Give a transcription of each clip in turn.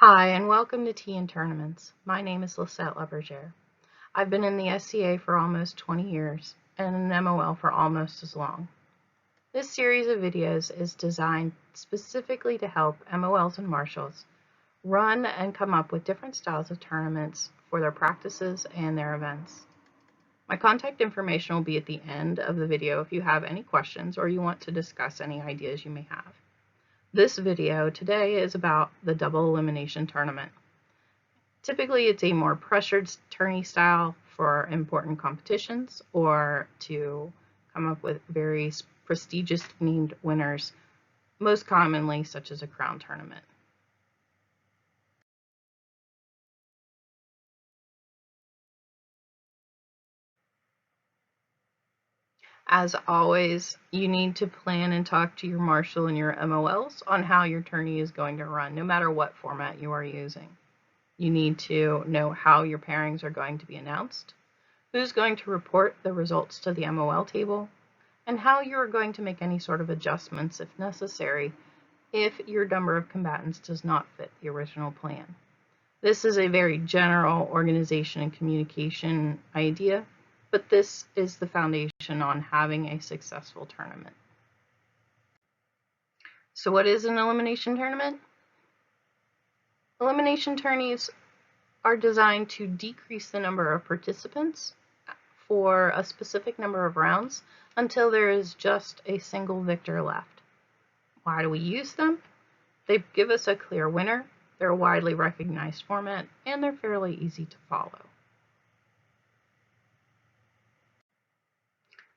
Hi, and welcome to Tea and Tournaments. My name is Lisette Leberger. I've been in the SCA for almost 20 years and in MOL for almost as long. This series of videos is designed specifically to help MOLs and marshals run and come up with different styles of tournaments for their practices and their events. My contact information will be at the end of the video if you have any questions or you want to discuss any ideas you may have. This video today is about the double elimination tournament. Typically, it's a more pressured tourney style for important competitions or to come up with very prestigious named winners, most commonly such as a crown tournament. As always, you need to plan and talk to your marshal and your MOLs on how your tourney is going to run, no matter what format you are using. You need to know how your pairings are going to be announced, who's going to report the results to the MOL table, and how you're going to make any sort of adjustments if necessary if your number of combatants does not fit the original plan. This is a very general organization and communication idea, but this is the foundation on having a successful tournament. So what is an elimination tournament? Elimination tourneys are designed to decrease the number of participants for a specific number of rounds until there is just a single victor left. Why do we use them? They give us a clear winner, they're a widely recognized format, and they're fairly easy to follow.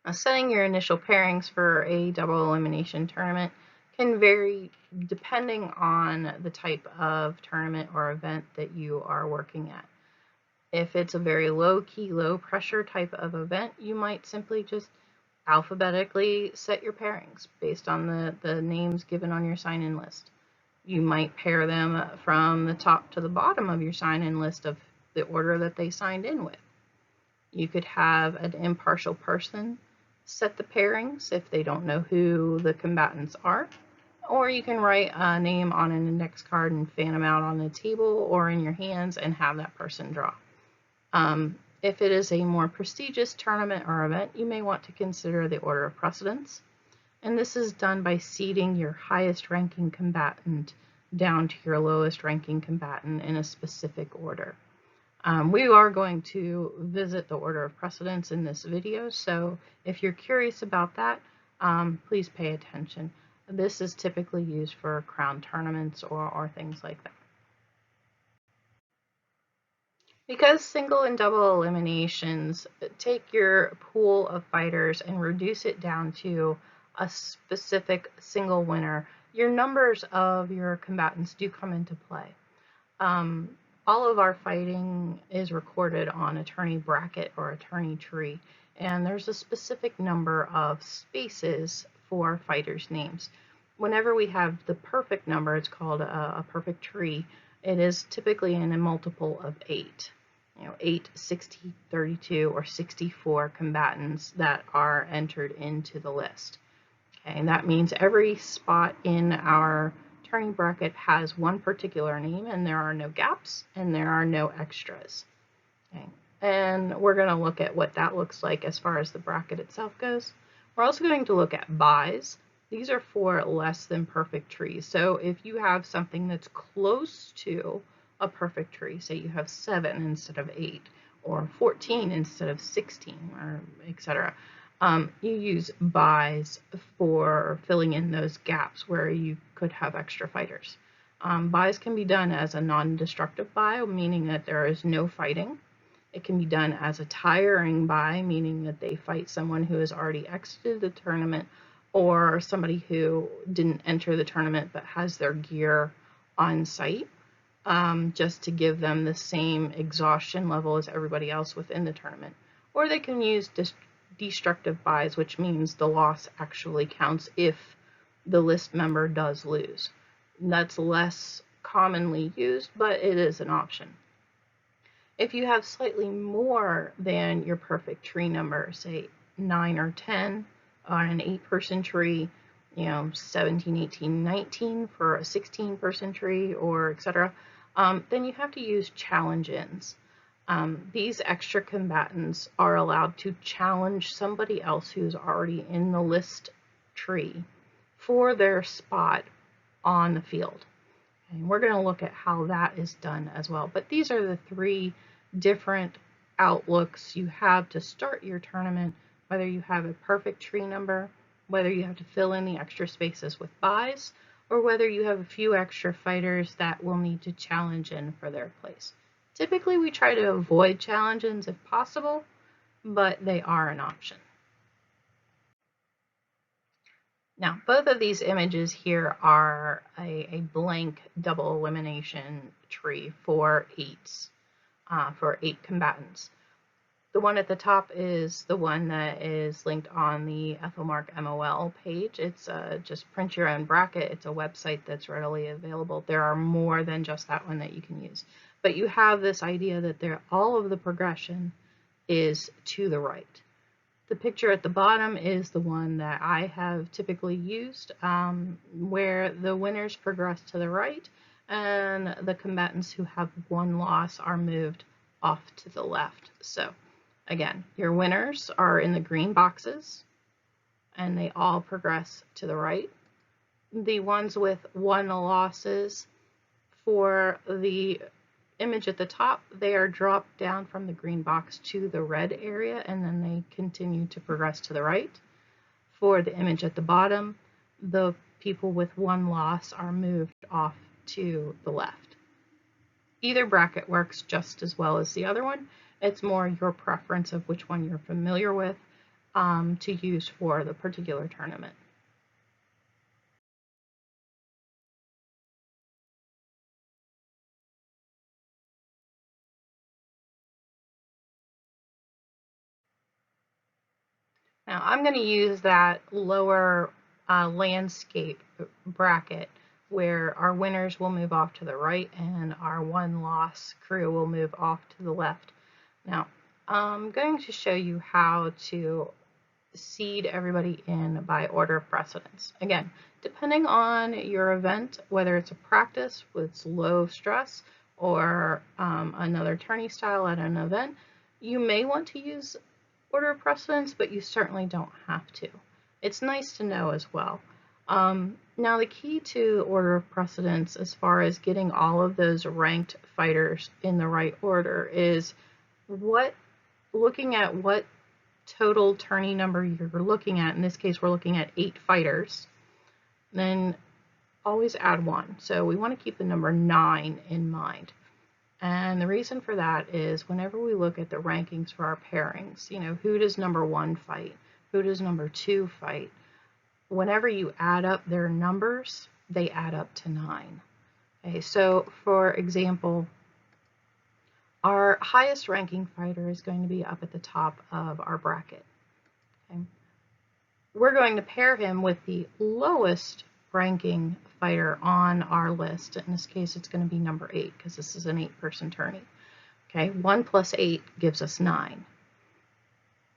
Now, setting your initial pairings for a double elimination tournament can vary depending on the type of tournament or event that you are working at. If it's a very low-key, low-pressure type of event, you might simply just alphabetically set your pairings based on the names given on your sign-in list. You might pair them from the top to the bottom of your sign-in list of the order that they signed in with. You could have an impartial person set the pairings if they don't know who the combatants are, or you can write a name on an index card and fan them out on the table or in your hands and have that person draw. If it is a more prestigious tournament or event, you may want to consider the order of precedence. And this is done by seeding your highest ranking combatant down to your lowest ranking combatant in a specific order. We are going to visit the order of precedence in this video, so if you're curious about that, please pay attention. This is typically used for crown tournaments or things like that. Because single and double eliminations take your pool of fighters and reduce it down to a specific single winner, your numbers of your combatants do come into play. All of our fighting is recorded on a tourney bracket or a tourney tree, and there's a specific number of spaces for fighters' names. Whenever we have the perfect number, it's called a perfect tree. It is typically in a multiple of 8. 8, 60, 32, or 64 combatants that are entered into the list. Okay, and that means every spot in our tourney bracket has one particular name, and there are no gaps and there are no extras. Okay, and we're going to look at what that looks like as far as the bracket itself goes. We're also going to look at buys. These are for less than perfect trees. So if you have something that's close to a perfect tree, say you have 7 instead of 8, or 14 instead of 16, or etc., you use buys for filling in those gaps where you could have extra fighters. Buys can be done as a non-destructive buy, meaning that there is no fighting. It can be done as a tiring buy, meaning that they fight someone who has already exited the tournament or somebody who didn't enter the tournament but has their gear on site, just to give them the same exhaustion level as everybody else within the tournament. Or they can use destructive buys, which means the loss actually counts if the list member does lose. That's less commonly used, but it is an option. If you have slightly more than your perfect tree number, say 9 or 10 on an 8-person tree, 17, 18, 19 for a 16-person tree, or etc., then you have to use challenge-ins. These extra combatants are allowed to challenge somebody else who's already in the list tree for their spot on the field. And we're going to look at how that is done as well. But these are the three different outlooks you have to start your tournament, whether you have a perfect tree number, whether you have to fill in the extra spaces with buys, or whether you have a few extra fighters that will need to challenge in for their place. Typically, we try to avoid challenge-ins if possible, but they are an option. Now, both of these images here are a blank double elimination tree for eight combatants. The one at the top is the one that is linked on the Ethelmark MOL page. It's just print your own bracket. It's a website that's readily available. There are more than just that one that you can use. But you have this idea that all of the progression is to the right. The picture at the bottom is the one that I have typically used, where the winners progress to the right and the combatants who have one loss are moved off to the left. So again, your winners are in the green boxes and they all progress to the right. The ones with one losses, for the image at the top, they are dropped down from the green box to the red area and then they continue to progress to the right. For the image at the bottom, the people with one loss are moved off to the left. Either bracket works just as well as the other one. It's more your preference of which one you're familiar with to use for the particular tournament. Now I'm going to use that lower landscape bracket where our winners will move off to the right and our one loss crew will move off to the left. Now I'm going to show you how to seed everybody in by order of precedence. Again, depending on your event, whether it's a practice with low stress or another tourney style at an event, you may want to use order of precedence, but you certainly don't have to. It's nice to know as well. Now the key to order of precedence as far as getting all of those ranked fighters in the right order is looking at what total tourney number you're looking at. In this case, we're looking at 8 fighters. Then always add 1. So we want to keep the number 9 in mind. And the reason for that is whenever we look at the rankings for our pairings, who does number 1 fight? Who does number 2 fight? Whenever you add up their numbers, they add up to 9. Okay, so for example, our highest ranking fighter is going to be up at the top of our bracket. Okay. We're going to pair him with the lowest ranking fighter on our list. In this case, it's going to be number 8 because this is an 8-person tourney. Okay, 1 plus 8 gives us 9.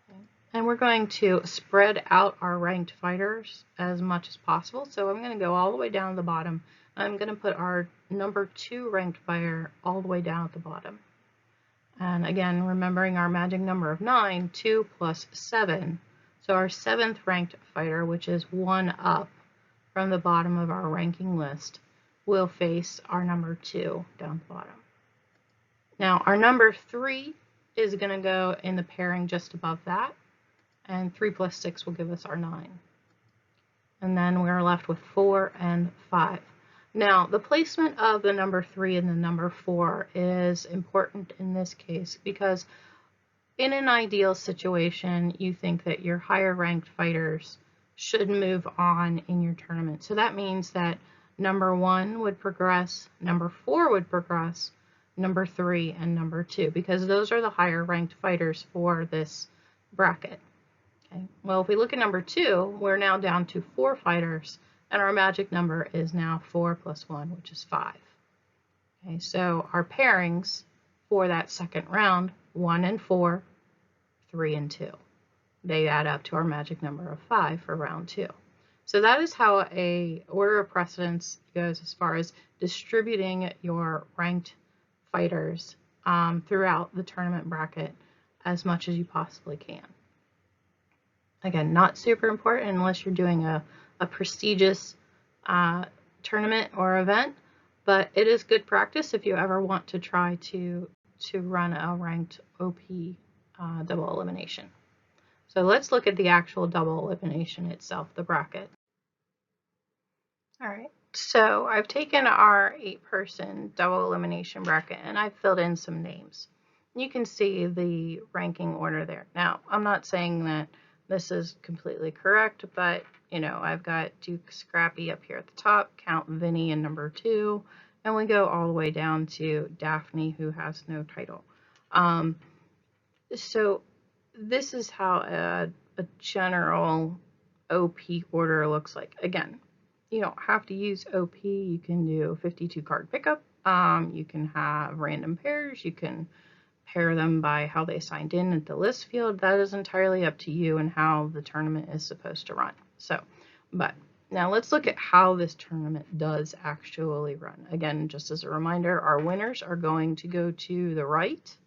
Okay. And we're going to spread out our ranked fighters as much as possible. So I'm going to go all the way down to the bottom. I'm going to put our number 2 ranked fighter all the way down at the bottom. And again, remembering our magic number of 9, 2 plus 7. So our 7th ranked fighter, which is 1 up from the bottom of our ranking list, will face our number 2 down at the bottom. Now our number 3 is going to go in the pairing just above that, and 3 plus 6 will give us our 9. And then we're left with 4 and 5. Now, the placement of the number 3 and the number 4 is important in this case because in an ideal situation, you think that your higher ranked fighters should move on in your tournament. So that means that number 1 would progress, number 4 would progress, number 3 and number 2, because those are the higher ranked fighters for this bracket. Okay. Well, if we look at number 2, we're now down to 4 fighters. And our magic number is now 4 plus 1, which is 5. Okay, so our pairings for that second round, 1 and 4, 3 and 2. They add up to our magic number of 5 for round 2. So that is how a order of precedence goes as far as distributing your ranked fighters throughout the tournament bracket as much as you possibly can. Again, not super important unless you're doing a prestigious tournament or event, but it is good practice if you ever want to try to run a ranked OP double elimination. So let's look at the actual double elimination itself, the bracket. All right, so I've taken our 8-person double elimination bracket and I've filled in some names. You can see the ranking order there. Now, I'm not saying that this is completely correct, but you know, I've got Duke Scrappy up here at the top, Count Vinny in number 2, and we go all the way down to Daphne, who has no title. So this is how a general OP order looks like. Again, you don't have to use OP. You can do 52 card pickup. You can have random pairs. You can pair them by how they signed in at the list field. That is entirely up to you and how the tournament is supposed to run. So, but now let's look at how this tournament does actually run. Again, just as a reminder, our winners are going to go to the right.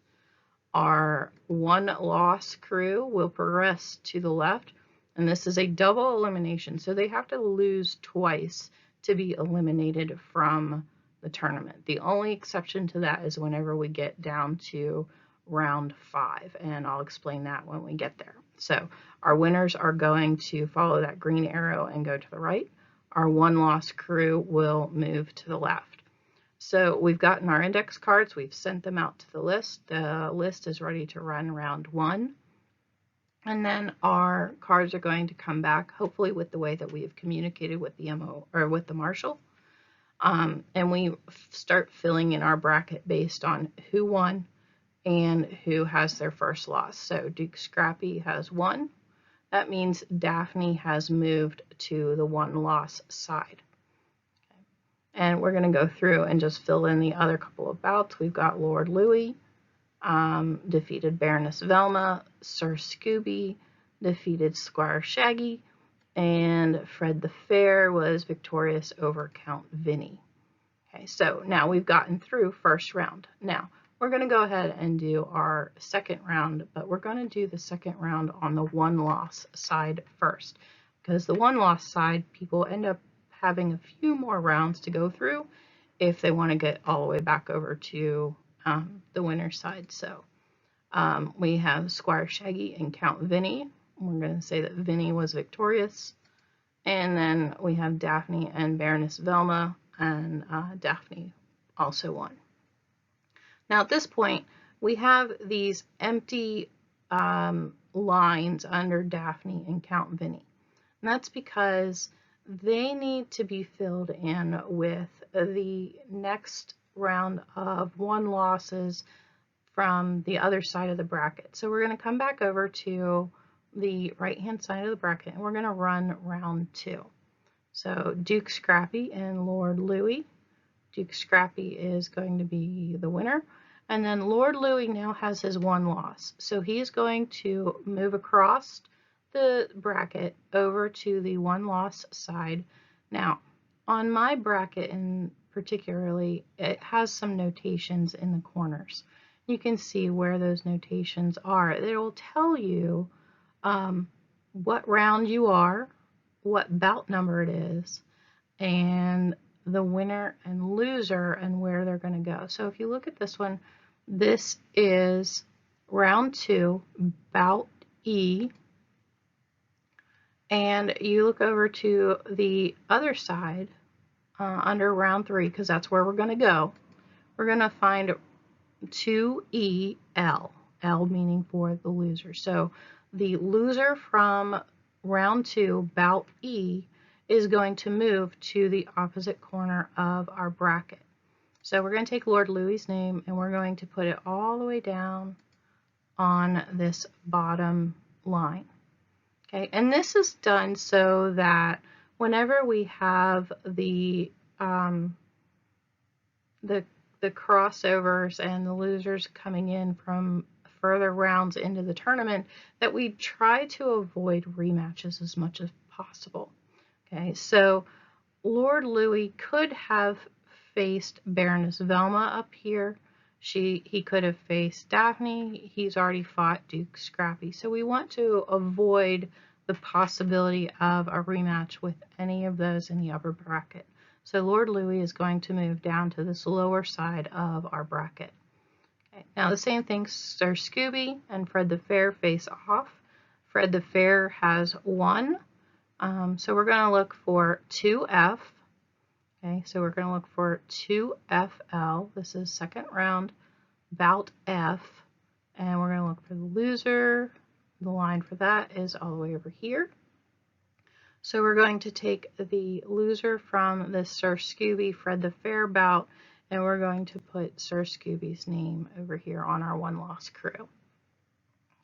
Our one-loss crew will progress to the left, and this is a double elimination, so they have to lose twice to be eliminated from the tournament. The only exception to that is whenever we get down to round 5, and I'll explain that when we get there. So our winners are going to follow that green arrow and go to the right. Our one-loss crew will move to the left. So we've gotten our index cards, we've sent them out to the list. The list is ready to run round 1. And then our cards are going to come back, hopefully with the way that we have communicated with the with the marshal. And we start filling in our bracket based on who won and who has their first loss. So Duke Scrappy has 1. That means Daphne has moved to the 1-loss side. And we're going to go through and just fill in the other couple of bouts. We've got Lord Louis, defeated Baroness Velma, Sir Scooby, defeated Squire Shaggy, and Fred the Fair was victorious over Count Vinny. Okay, so now we've gotten through first round. Now, we're going to go ahead and do our second round, but we're going to do the second round on the 1-loss side first, because the 1-loss side, people end up having a few more rounds to go through if they want to get all the way back over to the winner's side. So we have Squire Shaggy and Count Vinny. We're going to say that Vinny was victorious. And then we have Daphne and Baroness Velma, and Daphne also won. Now at this point, we have these empty lines under Daphne and Count Vinny. And that's because they need to be filled in with the next round of 1-losses from the other side of the bracket. So we're going to come back over to the right-hand side of the bracket, and we're going to run round 2. So Duke Scrappy and Lord Louis. Duke Scrappy is going to be the winner. And then Lord Louis now has his 1 loss. So he's going to move across the bracket over to the 1-loss side. Now, on my bracket in particularly, it has some notations in the corners. You can see where those notations are. It will tell you what round you are, what bout number it is, and the winner and loser and where they're going to go. So if you look at this one, this is round 2, bout E. And you look over to the other side under round 3, because that's where we're going to go. We're going to find 2EL, L meaning for the loser. So the loser from round 2, bout E, is going to move to the opposite corner of our bracket. So we're going to take Lord Louis's name and we're going to put it all the way down on this bottom line. Okay, and this is done so that whenever we have the crossovers and the losers coming in from further rounds into the tournament, that we try to avoid rematches as much as possible. Okay, so Lord Louis could have faced Baroness Velma up here. He could have faced Daphne. He's already fought Duke Scrappy. So we want to avoid the possibility of a rematch with any of those in the upper bracket. So Lord Louis is going to move down to this lower side of our bracket. Okay. Now the same thing, Sir Scooby and Fred the Fair face off. Fred the Fair has 1. So we're going to look for 2F. Okay, so we're going to look for 2FL. This is second round, bout F. And we're going to look for the loser. The line for that is all the way over here. So we're going to take the loser from the Sir Scooby Fred the Fair bout, and we're going to put Sir Scooby's name over here on our one-loss crew.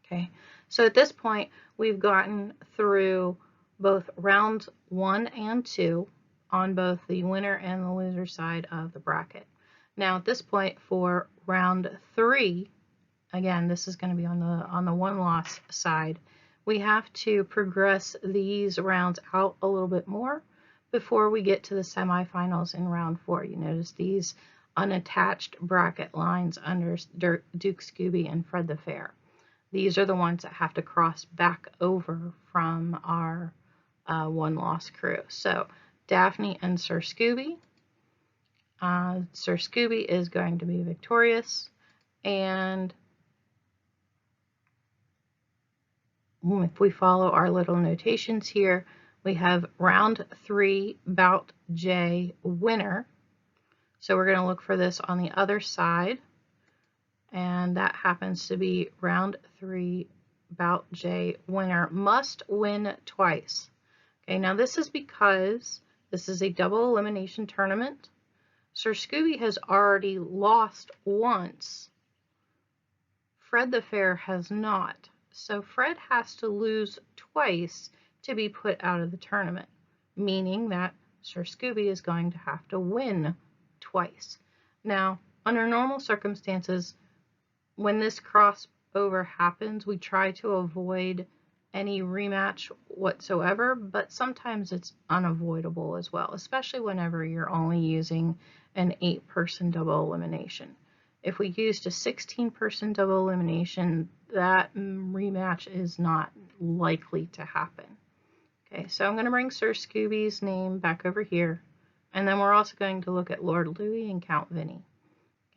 Okay, so at this point, we've gotten through both rounds 1 and 2 on both the winner and the loser side of the bracket. Now at this point for round 3, again, this is going to be on the one-loss side. We have to progress these rounds out a little bit more before we get to the semifinals in round 4. You notice these unattached bracket lines under Duke Scooby and Fred the Fair. These are the ones that have to cross back over from our one-loss crew. So Daphne and Sir Scooby. Sir Scooby is going to be victorious, and if we follow our little notations here, we have round 3, bout J, winner. So we're going to look for this on the other side, and that happens to be round 3, bout J, winner, must win twice. Okay, now this is because this is a double elimination tournament. Sir Scooby has already lost once. Fred the Fair has not. So Fred has to lose twice to be put out of the tournament, meaning that Sir Scooby is going to have to win twice. Now, under normal circumstances, when this crossover happens, we try to avoid any rematch whatsoever, but sometimes it's unavoidable as well, especially whenever you're only using an 8-person double elimination. If we used a 16-person double elimination, that rematch is not likely to happen. Okay, so I'm going to bring Sir Scooby's name back over here, and then we're also going to look at Lord Louis and Count Vinny.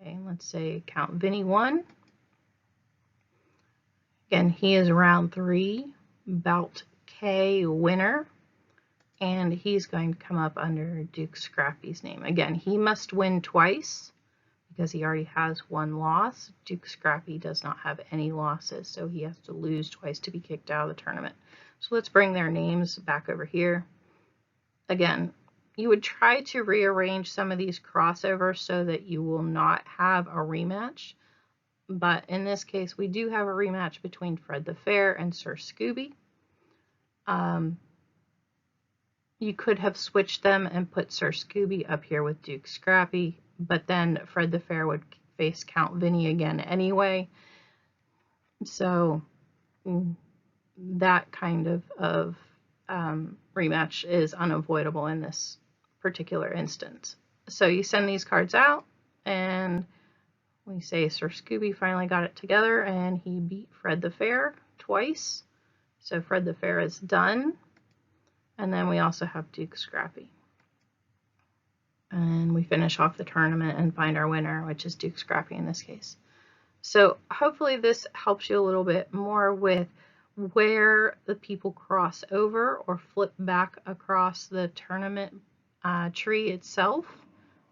Okay, let's say Count Vinny 1. Again, he is round 3, bout K, winner, and he's going to come up under Duke Scrappy's name. Again, he must win twice because he already has 1 loss. Duke Scrappy does not have any losses, so he has to lose twice to be kicked out of the tournament. So let's bring their names back over here. Again, you would try to rearrange some of these crossovers so that you will not have a rematch. But in this case, we do have a rematch between Fred the Fair and Sir Scooby. You could have switched them and put Sir Scooby up here with Duke Scrappy, but then Fred the Fair would face Count Vinny again anyway. So that kind of rematch is unavoidable in this particular instance. So you send these cards out, and we say Sir Scooby finally got it together, and he beat Fred the Fair twice. So Fred the Fair is done. And then we also have Duke Scrappy. And we finish off the tournament and find our winner, which is Duke Scrappy in this case. So hopefully this helps you a little bit more with where the people cross over or flip back across the tournament tree itself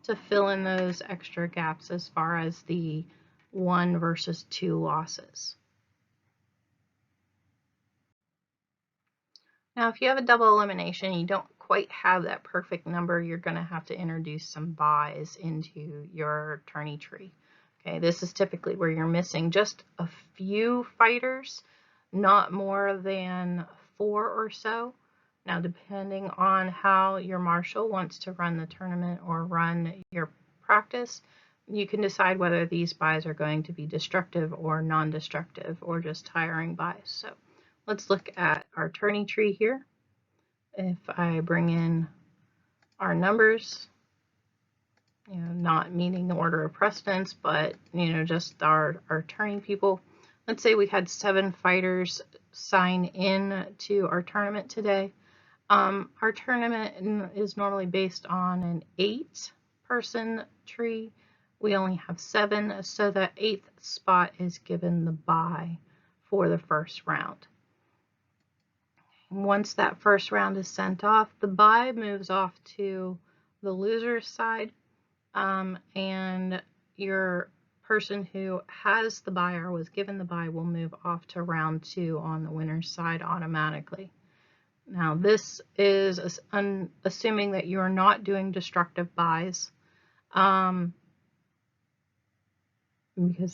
to fill in those extra gaps as far as the 1 versus 2 losses. Now, if you have a double elimination, you don't quite have that perfect number, you're going to have to introduce some buys into your tourney tree. Okay, this is typically where you're missing just a few fighters, not more than 4 or so. Now, depending on how your marshal wants to run the tournament or run your practice, you can decide whether these buys are going to be destructive or non-destructive or just tiring buys. So let's look at our tourney tree here. if I bring in our numbers, not meaning the order of precedence, but, just our tourney people. Let's say we had 7 fighters sign in to our tournament today. Our tournament is normally based on an 8-person tree. We only have 7, so the 8th spot is given the bye for the first round. Once that first round is sent off, the bye moves off to the loser's side, and your person who has the bye or was given the bye will move off to round 2 on the winner's side automatically. Now, this is assuming that you are not doing destructive byes, because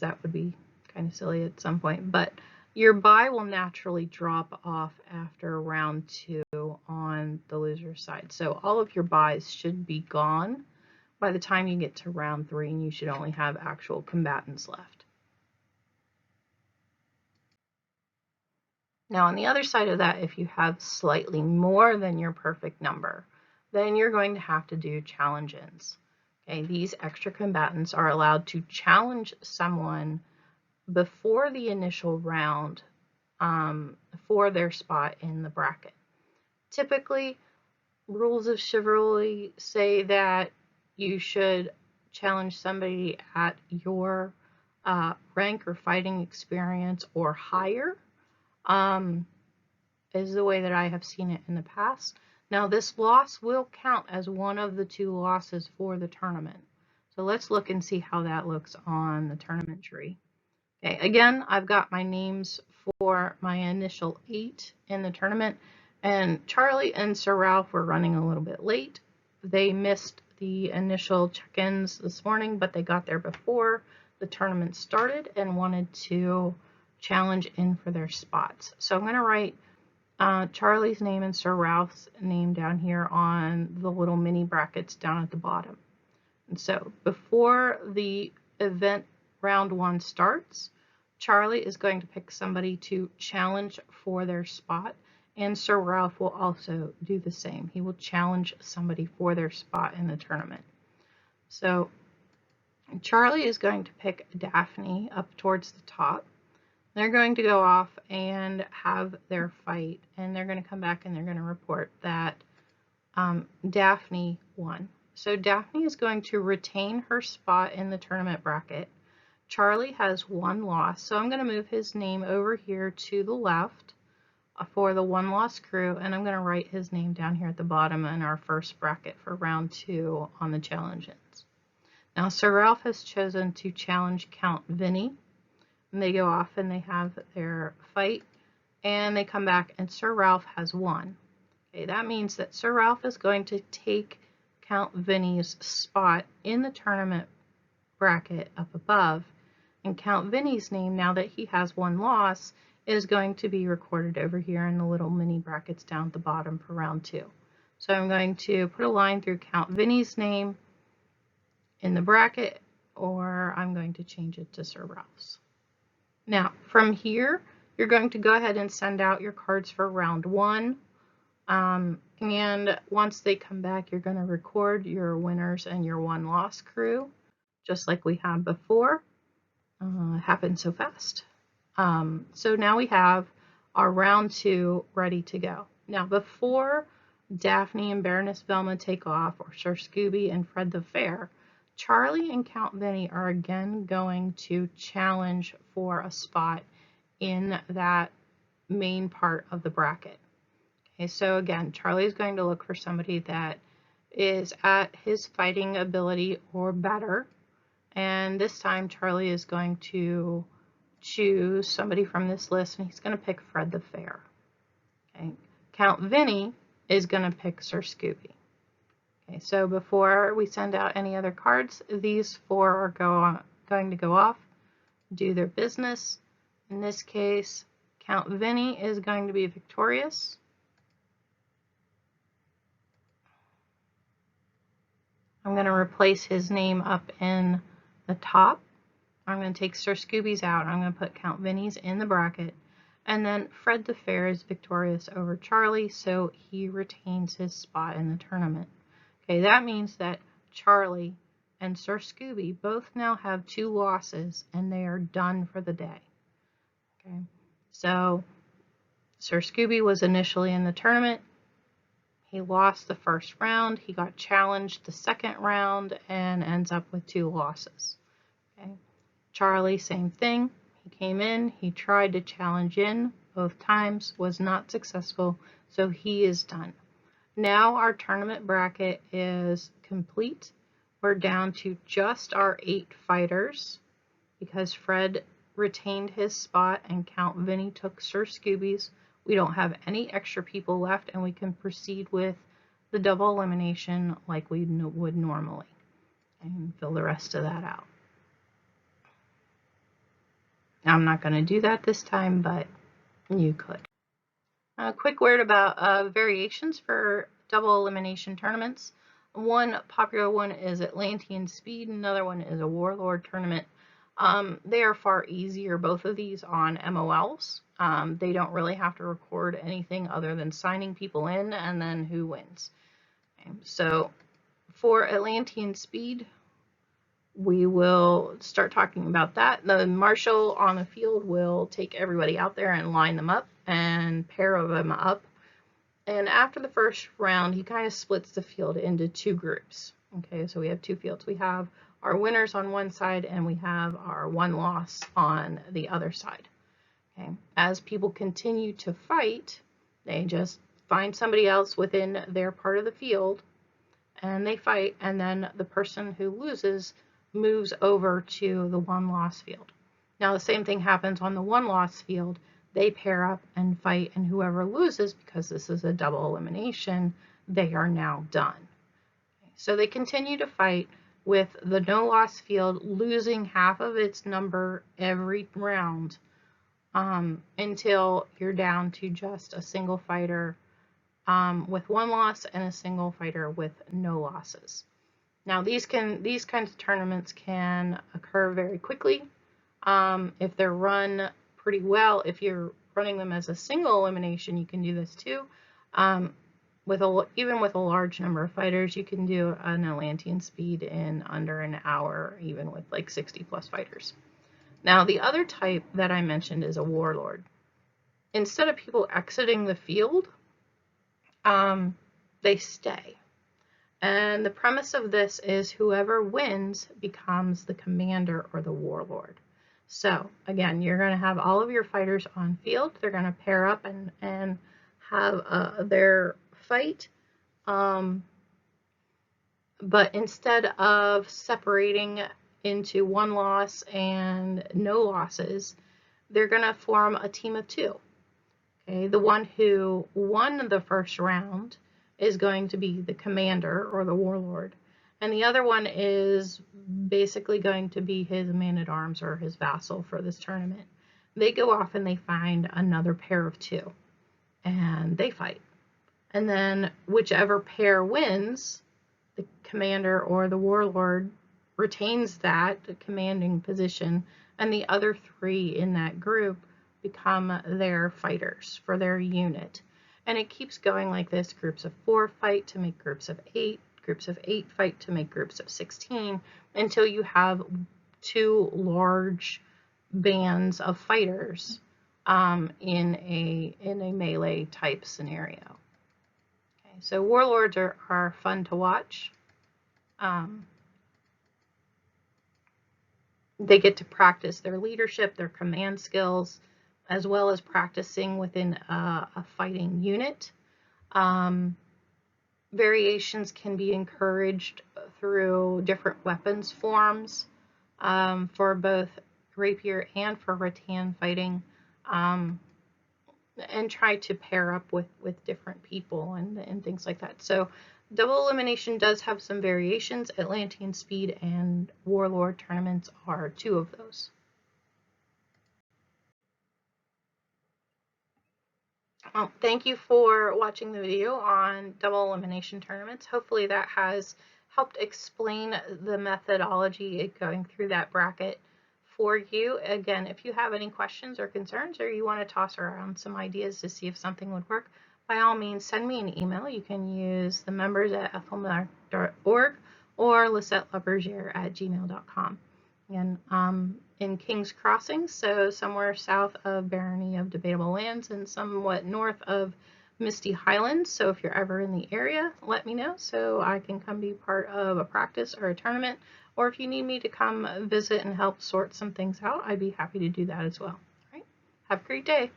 that would be kind of silly at some point, but your bye will naturally drop off after round 2 on the loser's side. So all of your byes should be gone by the time you get to round 3, and you should only have actual combatants left. Now, on the other side of that, if you have slightly more than your perfect number, then you're going to have to do challenge-ins. Okay, these extra combatants are allowed to challenge someone before the initial round for their spot in the bracket. Typically, rules of chivalry say that you should challenge somebody at your rank or fighting experience or higher, is the way that I have seen it in the past. Now, this loss will count as one of the 2 losses for the tournament. So let's look and see how that looks on the tournament tree. Okay, again, I've got my names for my initial 8 in the tournament, and Charlie and Sir Ralph were running a little bit late. They missed the initial check-ins this morning, but they got there before the tournament started and wanted to challenge in for their spots. So I'm going to write Charlie's name and Sir Ralph's name down here on the little mini brackets down at the bottom. And so before the event round 1 starts, Charlie is going to pick somebody to challenge for their spot, and Sir Ralph will also do the same. He will challenge somebody for their spot in the tournament. So Charlie is going to pick Daphne up towards the top. They're going to go off and have their fight, and they're going to come back and they're going to report that Daphne won. So Daphne is going to retain her spot in the tournament bracket. Charlie has 1 loss, so I'm going to move his name over here to the left for the 1 loss crew, and I'm going to write his name down here at the bottom in our first bracket for round 2 on the challenge-ins. Now, Sir Ralph has chosen to challenge Count Vinny, and they go off and they have their fight, and they come back, and Sir Ralph has won. Okay, that means that Sir Ralph is going to take Count Vinny's spot in the tournament bracket up above, and Count Vinny's name, now that he has 1 loss, is going to be recorded over here in the little mini brackets down at the bottom for round 2. So I'm going to put a line through Count Vinny's name in the bracket, or I'm going to change it to Sir Ralph's. Now, from here, you're going to go ahead and send out your cards for round 1. And once they come back, you're going to record your winners and your 1 loss crew, just like we had before. It happened so fast. So now we have our round 2 ready to go. Now, before Daphne and Baroness Velma take off, or Sir Scooby and Fred the Fair, Charlie and Count Vinny are again going to challenge for a spot in that main part of the bracket. Okay, so again, Charlie is going to look for somebody that is at his fighting ability or better, and this time Charlie is going to choose somebody from this list, and he's going to pick Fred the Fair. Okay. Count Vinny is going to pick Sir Scooby. Okay, so before we send out any other cards, these 4 are going to go off, do their business. In this case, Count Vinny is going to be victorious. I'm going to replace his name up in the top. I'm going to take Sir Scooby's out. I'm going to put Count Vinny's in the bracket. And then Fred the Fair is victorious over Charlie, so he retains his spot in the tournament. Okay, that means that Charlie and Sir Scooby both now have 2 losses, and they are done for the day. Okay, so Sir Scooby was initially in the tournament. He lost the first round. He got challenged the second round and ends up with 2 losses. Okay, Charlie, same thing. He came in, he tried to challenge in both times, was not successful, so he is done. Now our tournament bracket is complete. We're down to just our 8 fighters because Fred retained his spot and Count Vinny took Sir Scooby's. We don't have any extra people left, and we can proceed with the double elimination like we would normally and fill the rest of that out. I'm not going to do that this time, but you could. A quick word about variations for double elimination tournaments. One popular one is Atlantean Speed, another one is a Warlord tournament. They are far easier, both of these, on MOLs. They don't really have to record anything other than signing people in and then who wins. Okay, so for Atlantean Speed, we will start talking about that. The marshal on the field will take everybody out there and line them up and pair them up. And after the first round, he kind of splits the field into 2 groups. Okay, so we have 2 fields. We have our winners on one side and we have our 1 loss on the other side. Okay, as people continue to fight, they just find somebody else within their part of the field and they fight, and then the person who loses moves over to the 1 loss field. Now the same thing happens on the 1 loss field. They pair up and fight, and whoever loses, because this is a double elimination, they are now done. So they continue to fight with the no loss field losing half of its number every round until you're down to just a single fighter with 1 loss and a single fighter with no losses. Now these kinds of tournaments can occur very quickly if they're run pretty well. If you're running them as a single elimination, you can do this too. Even with a large number of fighters, you can do an Atlantean Speed in under an hour, even with like 60 plus fighters. Now the other type that I mentioned is a Warlord. Instead of people exiting the field, they stay. And the premise of this is whoever wins becomes the commander or the warlord. So again, you're going to have all of your fighters on field. They're going to pair up and have their fight. But instead of separating into 1 loss and no losses, they're going to form a team of 2. Okay, the one who won the first round is going to be the commander or the warlord, and the other one is basically going to be his man-at-arms or his vassal for this tournament. They go off and they find another pair of 2, and they fight. And then whichever pair wins, the commander or the warlord retains that commanding position, and the other 3 in that group become their fighters for their unit. And it keeps going like this. Groups of 4 fight to make groups of 8. Groups of 8 fight to make groups of 16 until you have 2 large bands of fighters in a melee type scenario. Okay, so warlords are fun to watch. They get to practice their leadership, their command skills, as well as practicing within a fighting unit. Variations can be encouraged through different weapons forms for both rapier and for rattan fighting, and try to pair up with different people and things like that. So double elimination does have some variations. Atlantean Speed and Warlord tournaments are 2 of those. Well, thank you for watching the video on double elimination tournaments. Hopefully that has helped explain the methodology going through that bracket for you. Again, if you have any questions or concerns, or you want to toss around some ideas to see if something would work, by all means, send me an email. You can use the members@ethelmiller.org or lisetteLabergier@gmail.com. And in King's Crossing, so somewhere south of Barony of Debatable Lands and somewhat north of Misty Highlands. So if you're ever in the area, let me know so I can come be part of a practice or a tournament. Or if you need me to come visit and help sort some things out, I'd be happy to do that as well. All right. Have a great day.